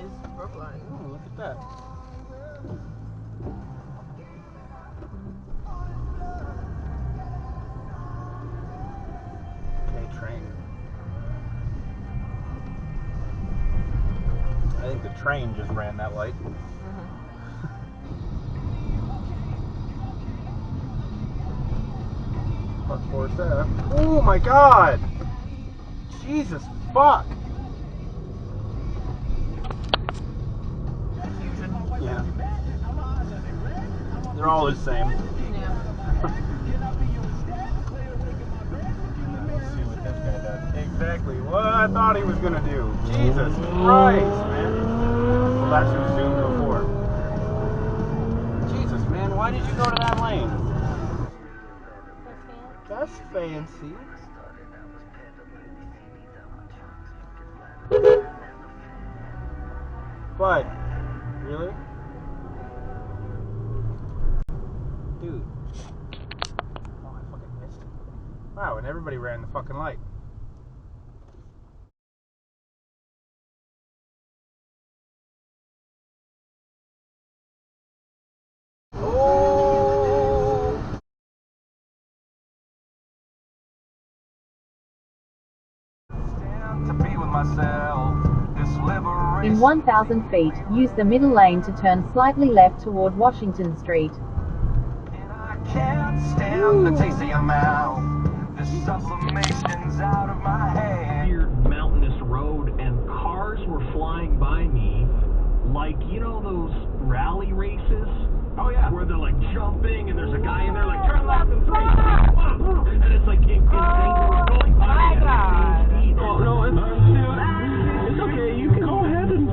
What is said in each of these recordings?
is Brookline. Oh, look at that. Okay, train. I think the train just ran that light. Fuck Forest Ave. Oh my god! Jesus fuck! Yeah. They're all the same. Yeah. Let's see what this guy does. Exactly what I thought he was gonna do. Jesus Christ, man. Well, that's who zoomed before. Jesus, man, why did you go to that lane? That's fancy. But, really? Dude. Oh, I fucking missed it. Wow, and everybody ran the fucking light. Oh! To be with myself. In 1,000 feet, use the middle lane to turn slightly left toward Washington Street. And I can't stand the taste of your mouth. The sublimation's out of my head. Weird mountainous road, and cars were flying by me like, you know those rally races? Oh yeah. Where they're like jumping, and there's a guy in there like, turn left and three. And it's like insane. Going by at the same speed. Oh no, it's okay. You can go ahead and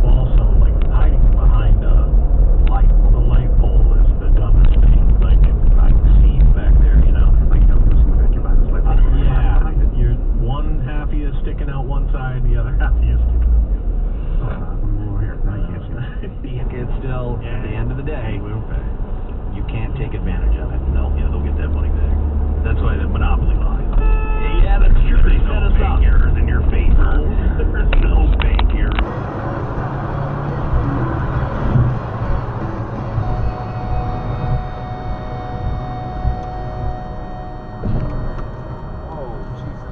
also like hiding behind the light pole is the dumbest thing. Like I've seen back there, you know. Like you're behind this light pole. Yeah, you're one half of you sticking out one side, the other half of you sticking out. Over here, I can't see that. It's still at the end of the day. You can't take advantage of it. No, yeah, they'll get that money back. That's why the monopoly lies. Yeah, that's true. They set us up. Errors in your favor. There's no bank here. Oh, Jesus.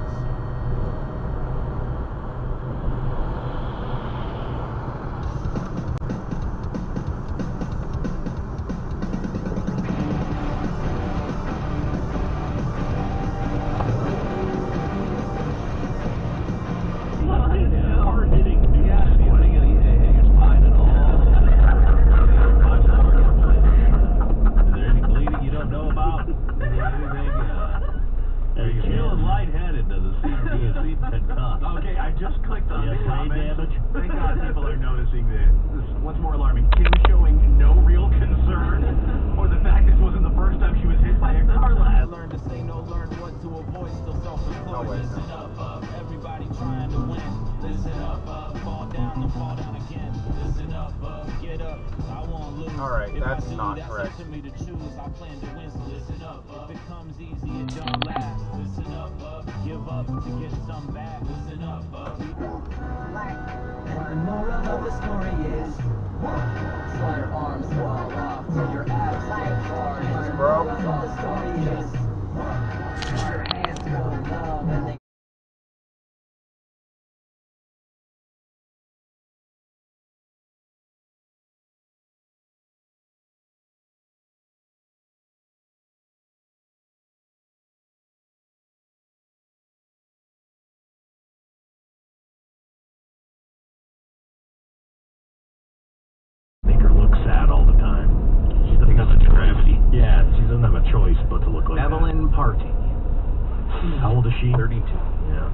Alright, that's not correct. If it comes easy, it don't last. Listen up, give up to get some back. Listen up, and the moral of the story is swell your arms, wall off till your abs get hard. And the moral of the story is your hands go numb and they sad all the time. She doesn't have a choice. Yeah, she doesn't have a choice but to look like Evelyn Party. How old is she? 32. Yeah.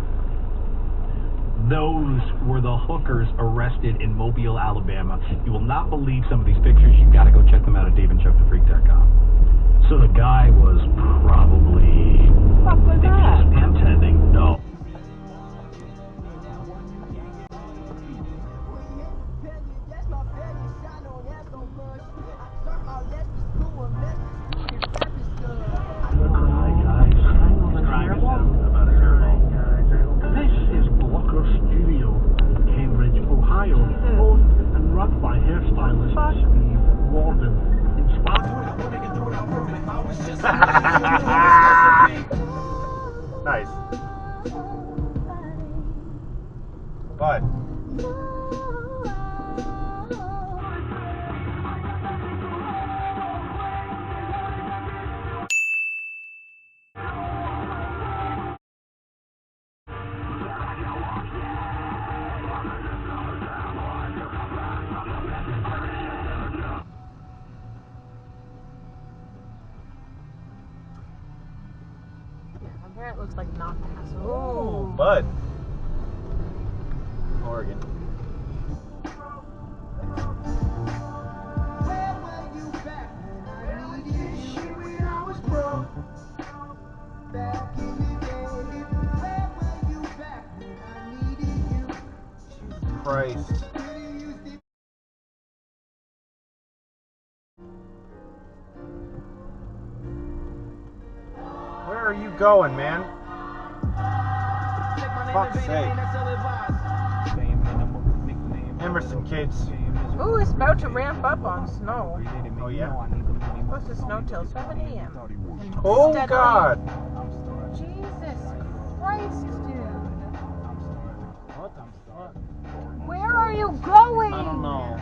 Those were the hookers arrested in Mobile, Alabama. You will not believe some of these pictures. You've got to go check them out at daveandchuckthefreak.com. So the guy was probably intending. No. Nice. But Here it looks like not pass. ooh, Bud. Oregon. Where were you back when I needed you? When I was broke. Back in the day. Where were you back when I needed you? Jesus Christ. Where are you going, man? Fuck's sake. Emerson kids. Ooh, it's about to ramp up on snow. Oh yeah. Supposed to snow till 7 a.m. Oh God. Jesus Christ, dude. What the fuck? Where are you going? I don't know.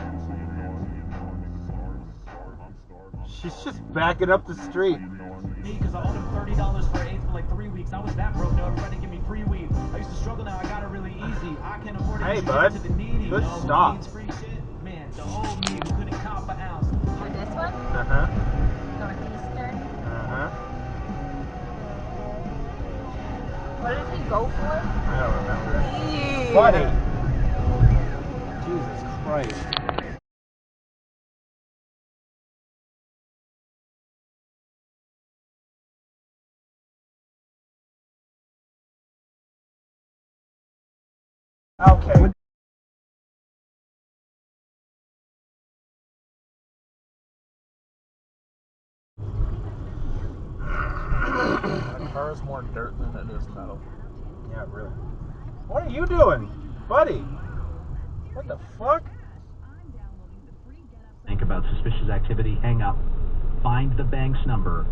She's just backing up the street. Because I owed him $30 for AIDS for like 3 weeks. I was that broke, no, everybody give me free weed. I used to struggle, now I got it really easy. I can afford it. Hey, to bud. give it to the needy. Good no, stop. AIDS free shit. Man, the old me who couldn't cop an ounce. With this one? Uh-huh. Northeastern. Uh-huh. What did he go for? I don't remember. Yeah. Buddy. Jesus Christ. Okay. That car is more dirt than it is metal. Yeah, really. What are you doing, buddy? What the fuck? Think about suspicious activity, hang up, find the bank's number,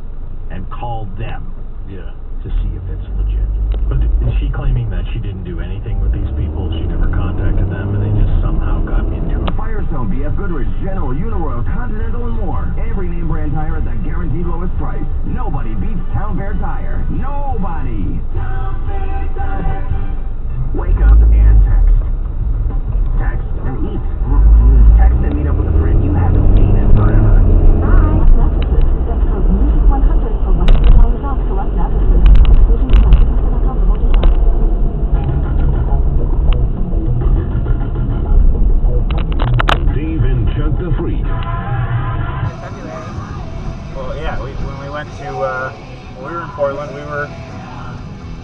and call them. Yeah. To see if it's legit. But is she claiming that she didn't do anything with these people? She never contacted them and they just somehow got into it? Firestone, BF Goodrich, General, Uniroyal, Continental, and more. Every name brand tire at the guaranteed lowest price. Nobody beats Town Fair Tire. Nobody! Town Fair Tire. Wake up and text. Text and eat. Text and meet up with a friend you haven't seen in forever. Bye. Mattresses. That's code Music 100 for $100 off select mattresses. Exclusion mattresses.com for more details. Dave and Chuck the Freak. February. Well, yeah, when we went to, when we were in Portland,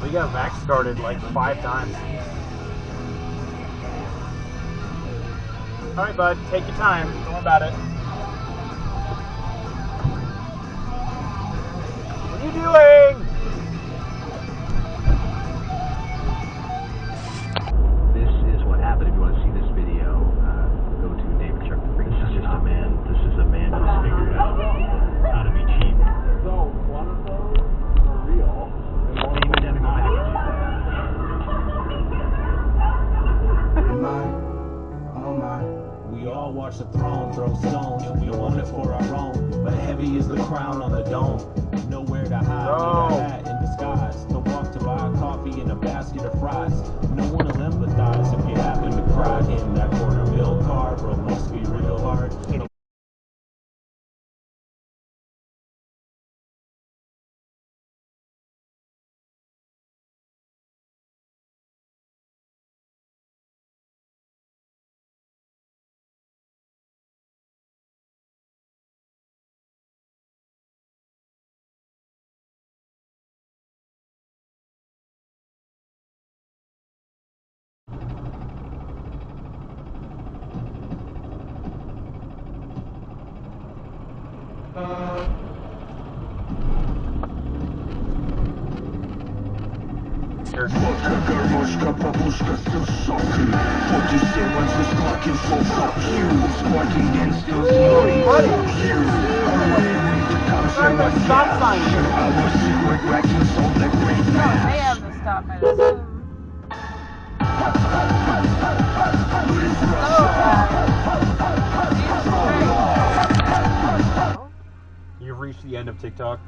we got vax started like 5 times. All right, bud, take your time. Don't worry about it. What are you doing? This is what happened. If you want to see this video, go to David Chuck the Freak. This is just a man. This is a man who's figured out how to be cheap. So, one of those are real. Same identical package. We all watch the throne throw stones, and we want it for our own. But heavy is the crown on the dome. Nowhere to hide, need a hat in disguise. To walk to buy coffee in a basket of fries. No one will empathize if you happen to cry in that quarter mil car, bro. Must be real hard. Vodka, garmoshka, babushka, still shocking. 47 was squawking, so fuck you. Squawking and still snoring. Fuck you. There's a stop sign here. They have the stop, I assume. You've reached the end of TikTok.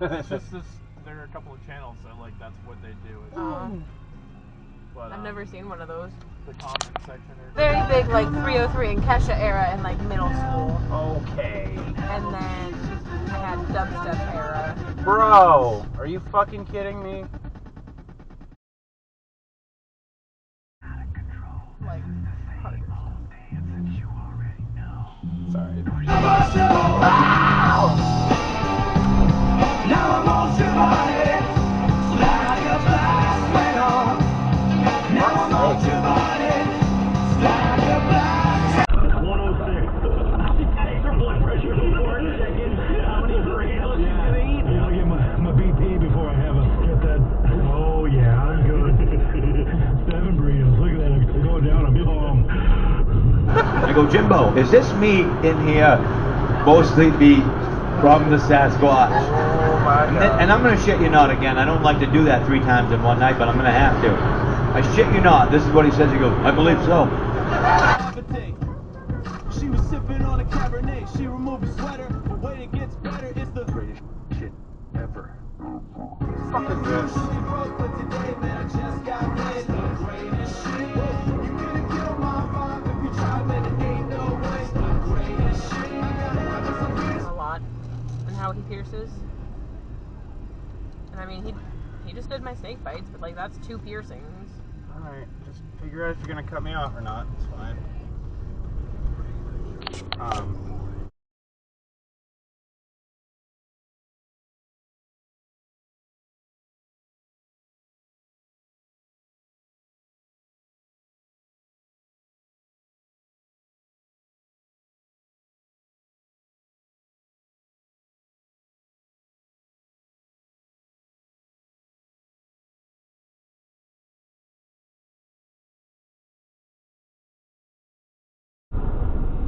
It's just this. There are a couple of channels that like that's what they do. But, I've never seen one of those. The comment section. Very big, like 303 and Kesha era in like middle school. Okay. And then I had dubstep era. Bro, are you fucking kidding me? Like hard. Sorry. Now I want your body, like a black sweater. Now I want your body, like a black 106. Extra blood pressure before checking how many burritos you're gonna eat. I'll get my BP before I have get that. Oh yeah, I'm good. 7 burritos. Look at that. I'm going down. I'm calm. I go, Jimbo, is this meat in here mostly beef from the Sasquatch? Oh my God. And I'm going to shit you not again. I don't like to do that 3 times in one night, but I'm going to have to. I shit you not. This is what he says. He goes, I believe so. She was sipping on a Cabernet. She removed her sweater. The way it gets better is the Greatest shit ever. Fuck is this? A lot. And how he pierces. And I mean, he just did my snake bites, but like that's 2 piercings. Alright, just figure out if you're gonna cut me off or not. It's fine.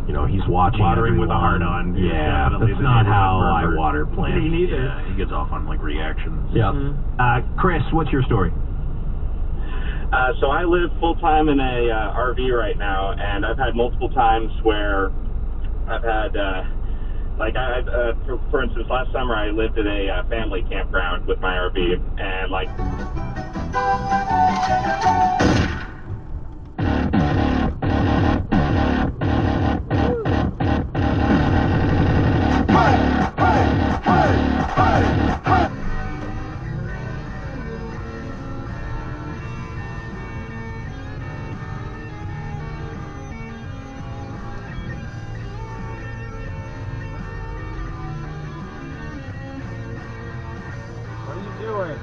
You know, he's watching Watering with a everyone. heart on. Yeah, Definitely that's the not neighborhood how I pervert. water plants. Me neither. Yeah, he gets off on like reactions. Yeah. Chris, what's your story? So I live full-time in a RV right now, and I've had multiple times where I've had, for instance, last summer I lived at a family campground with my RV, and like... What are you doing?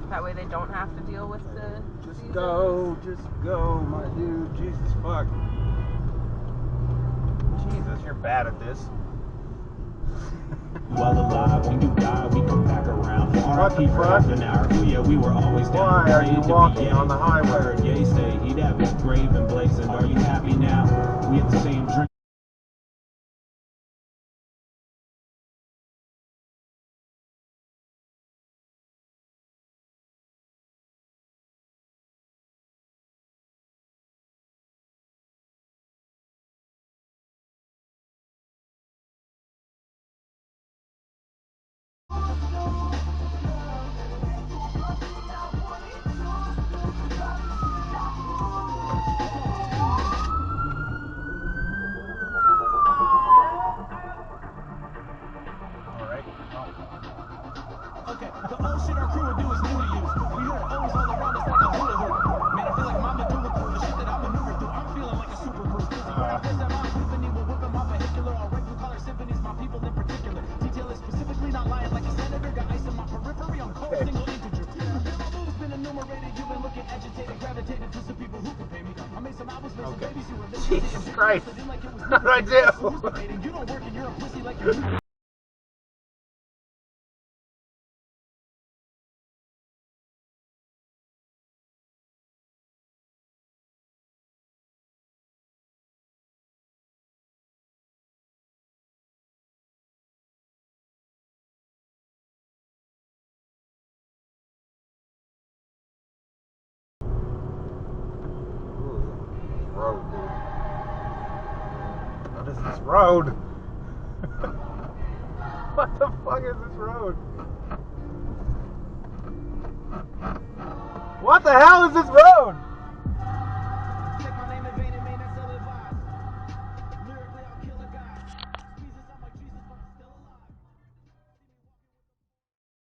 That way they don't have to deal with the Just go, my dude. Jesus fuck. Jesus, you're bad at this. well alive. When you die, we come back around. What the RIP for fuck? half an hour. Oh yeah, we were always down. Why are you Praying to walking be on the highway? heard Ye say he'd have his grave emblazoned. Are you happy now? We had the same drink. gravitated to some people who could pay me. I made some albums for some babies who were Jesus Christ. What did I do? You don't work and you're a pussy like you. Road, dude. What is this road? What the fuck is this road? What the hell is this road?